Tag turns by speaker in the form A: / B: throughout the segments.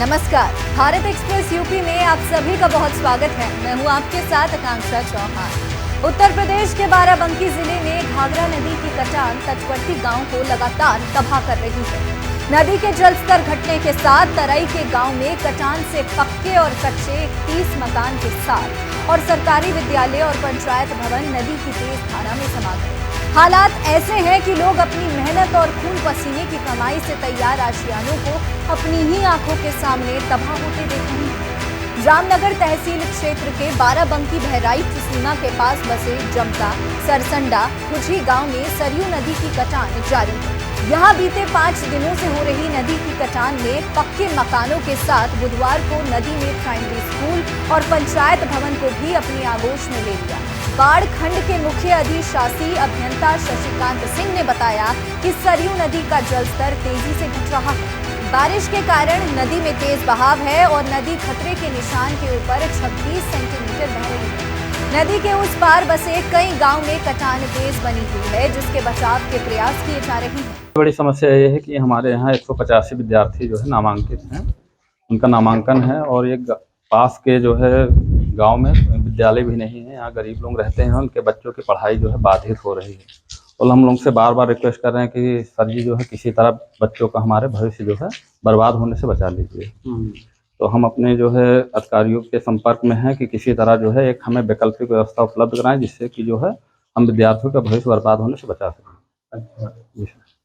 A: नमस्कार, Bharat express UP में आप सभी का बहुत स्वागत है। मैं हूं आपके साथ आकांक्षा चौहान। उत्तर प्रदेश के बाराबंकी जिले में घाघरा नदी की कटान तटवर्ती गांव को लगातार तबाह कर रही है। नदी के जलस्तर घटने के साथ तराई के गांव में कटान से पक्के और कच्चे 30 मकान के साथ और सरकारी विद्यालय और पंचायत भवन नदी की तेज धारा में समा गए। हालात ऐसे हैं कि लोग अपनी मेहनत और खून पसीने की कमाई से तैयार आशियानों को अपनी ही आंखों के सामने तबाह होते देख रहे हैं। रामनगर तहसील क्षेत्र के बाराबंकी बहराइच सीमा के पास बसे जमता, सरसंडा, कुछी गांव में सरयू नदी की कटान जारी है। यहाँ बीते 5 दिनों से हो रही नदी की कटान में पक्के मकानों के साथ बुधवार को नदी में प्राइमरी स्कूल और पंचायत भवन को भी अपनी आगोश में ले लिया। बाढ़ खंड के मुख्य अधिशासी अभियंता शशिकांत सिंह ने बताया कि सरयू नदी का जलस्तर तेजी से घट रहा है। बारिश के कारण नदी में तेज बहाव है और नदी खतरे के निशान के ऊपर 26 सेंटीमीटर बह रही है। नदी के उस पार बसे कई गांव में कटान तेज बनी हुई है, जिसके बचाव के प्रयास किए जा रहे हैं।
B: बड़ी समस्या ये है कि हमारे यहाँ 185 विद्यार्थी जो है नामांकित हैं, उनका नामांकन है और एक पास के जो है गांव में विद्यालय भी नहीं है। यहाँ गरीब लोग रहते हैं, उनके बच्चों की पढ़ाई जो है बाधित हो रही है और हम लोग से बार बार रिक्वेस्ट कर रहे हैं कि सर जी जो है किसी तरह बच्चों का हमारे भविष्य जो है बर्बाद होने से बचा लीजिए। तो हम अपने जो है अधिकारियों के संपर्क में हैं कि किसी तरह जो है एक हमें वैकल्पिक व्यवस्था उपलब्ध कराएं, जिससे कि जो है हम विद्यार्थियों का भविष्य बर्बाद होने से बचा सकें।
C: अच्छा,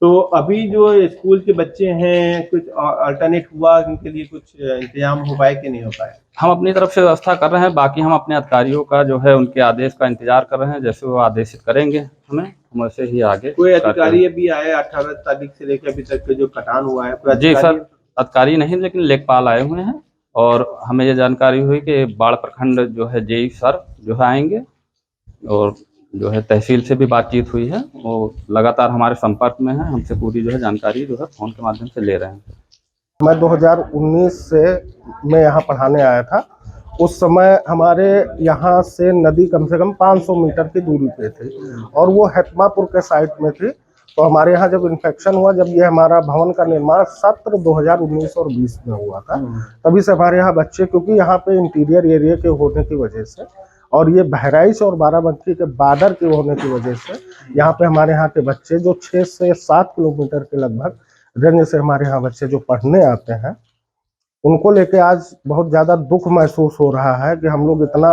C: तो अभी जो स्कूल के बच्चे हैं, कुछ अल्टरनेट हुआ उनके लिए, कुछ इंतजाम हो पाए कि नहीं हो पाए?
B: हम अपनी तरफ से व्यवस्था कर रहे हैं, बाकी हम अपने अधिकारियों का जो है उनके आदेश का इंतजार कर रहे हैं। जैसे वो आदेशित करेंगे हम वैसे ही आगे।
C: कोई अधिकारी अभी आए 18 तारीख से लेकर अभी तक जो कटान हुआ है?
B: जी सर, अधिकारी नहीं लेकिन लेखपाल आए हुए हैं और हमें ये जानकारी हुई कि बाढ़ प्रखंड जो है जेई सर जो है आएंगे और जो है तहसील से भी बातचीत हुई है, वो लगातार हमारे संपर्क में है, हमसे पूरी जो है जानकारी जो है फोन के माध्यम से ले रहे हैं।
D: मैं 2019 से मैं यहाँ पढ़ाने आया था। उस समय हमारे यहाँ से नदी कम से कम 500 मीटर की दूरी पे थी और वो हेतमापुर के साइड में थी। तो हमारे यहाँ जब इन्फेक्शन हुआ, जब ये हमारा भवन का निर्माण सत्र 2019 और 20 में हुआ था, तभी से हमारे यहाँ बच्चे, क्योंकि यहाँ पे इंटीरियर एरिया के होने की वजह से और ये बहराइच और बाराबंकी के बॉर्डर के होने की वजह से यहाँ पे हमारे यहाँ के बच्चे जो 6 से 7 किलोमीटर के लगभग रेंज से हमारे यहाँ बच्चे जो पढ़ने आते हैं, उनको लेके आज बहुत ज़्यादा दुख महसूस हो रहा है कि हम लोग इतना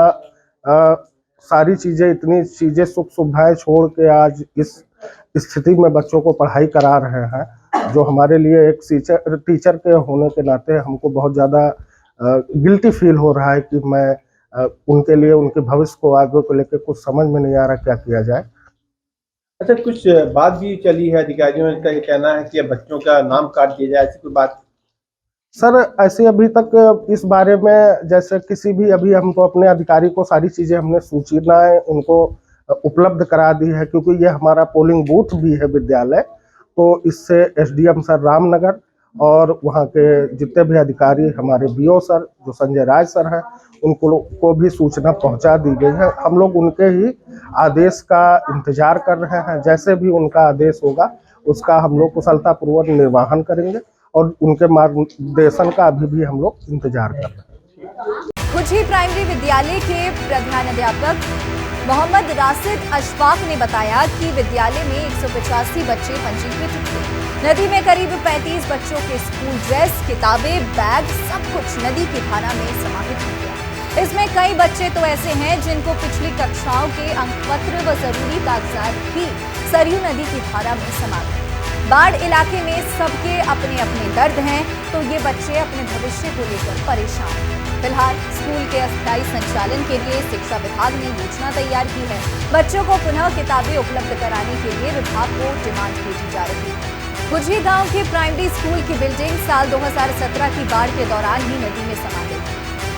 D: सारी चीज़ें, इतनी चीज़ें, सुख सुविधाएं छोड़ के आज इस स्थिति में बच्चों को पढ़ाई करा रहे हैं, जो हमारे लिए एक टीचर के होने के नाते हमको बहुत ज़्यादा गिल्टी फील हो रहा है कि मैं उनके लिए, उनके भविष्य को आगे को लेकर कुछ समझ में नहीं आ रहा क्या किया जाए।
C: अच्छा, कुछ बात भी चली है, अधिकारियों का ये कहना है कि बच्चों का नाम काट दिया जाए, ऐसी कोई बात?
D: सर, ऐसे अभी तक इस बारे में जैसे किसी भी, अभी हम तो अपने अधिकारी को सारी चीज़ें हमने सूचनाएं उनको उपलब्ध करा दी है, क्योंकि ये हमारा पोलिंग बूथ भी है विद्यालय। तो इससे एसडीएम सर रामनगर और वहाँ के जितने भी अधिकारी, हमारे बीओ सर जो संजय राज सर हैं, उनको भी सूचना पहुंचा दी गई है। हम लोग उनके ही आदेश का इंतजार कर रहे हैं। जैसे भी उनका आदेश होगा उसका हम लोग कुशलतापूर्वक निर्वहन करेंगे और उनके मार्गदर्शन का अभी भी हम लोग इंतजार कर रहे हैं।
A: कुछी प्राइमरी विद्यालय के प्रधानाध्यापक मोहम्मद राशिद अशफाक ने बताया कि विद्यालय में 185 बच्चे पंजीकृत थे। नदी में करीब 35 बच्चों के स्कूल ड्रेस, किताबें, बैग, सब कुछ नदी की धारा में समाहित हो गया। इसमें कई बच्चे तो ऐसे हैं जिनको पिछली कक्षाओं के अंकपत्र व जरूरी कागजात भी सरयू नदी की धारा में समा गए। बाढ़ इलाके में सबके अपने अपने दर्द हैं, तो ये बच्चे अपने भविष्य को लेकर परेशान हैं। फिलहाल स्कूल के अस्थायी संचालन के लिए शिक्षा विभाग ने योजना तैयार की है। बच्चों को पुनः किताबें उपलब्ध कराने के लिए विभाग को डिमांड भेजी जा रही है। कुछी गांव के प्राइमरी स्कूल की बिल्डिंग साल 2017 की बाढ़ के दौरान ही नदी में समा गई।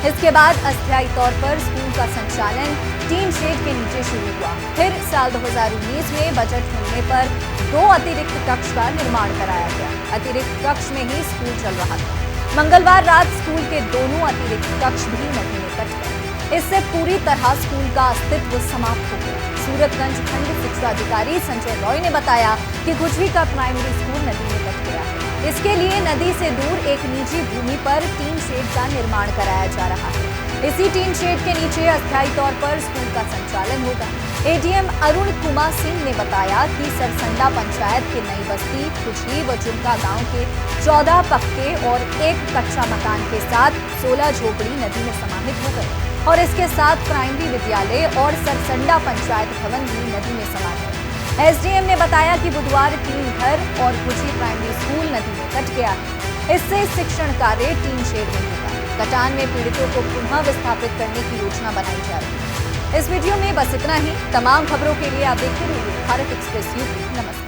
A: इसके बाद अस्थायी तौर पर स्कूल का संचालन टीन शेड के नीचे शुरू हुआ। फिर साल 2019 में बजट मिलने पर 2 अतिरिक्त कक्ष का निर्माण कराया गया। अतिरिक्त कक्ष में ही स्कूल चल रहा था। मंगलवार रात स्कूल के दोनों अतिरिक्त कक्ष भी नदी में कट गए। इससे पूरी तरह स्कूल का अस्तित्व समाप्त हो गया। सूरतगंज खंड शिक्षा अधिकारी संजय रॉय ने बताया कि कुछी का प्राइमरी स्कूल नदी में कट गया है। इसके लिए नदी से दूर एक निजी भूमि पर टीन शेड का निर्माण कराया जा रहा है। इसी टीन शेड के नीचे अस्थायी तौर पर स्कूल का संचालन होगा। एडीएम अरुण कुमार सिंह ने बताया कि सरसंडा पंचायत के नई बस्ती, खुजली व जुमका गांव के 14 पक्के और 1 कच्चा मकान के साथ 16 झोपड़ी नदी में समाहित हो गए और इसके साथ प्राइमरी विद्यालय और सरसंडा पंचायत भवन भी नदी में समा गए। एसडीएम ने बताया कि बुधवार 3 घर और खुजली प्राइमरी स्कूल नदी में कट गया है। इससे शिक्षण कार्य टीन शेड में होगा। कटान में पीड़ितों को पुनः विस्थापित करने की योजना बनाई जा रही है। इस वीडियो में बस इतना ही। तमाम खबरों के लिए आप देखते रहिए भारत एक्सप्रेस यूपी। नमस्कार।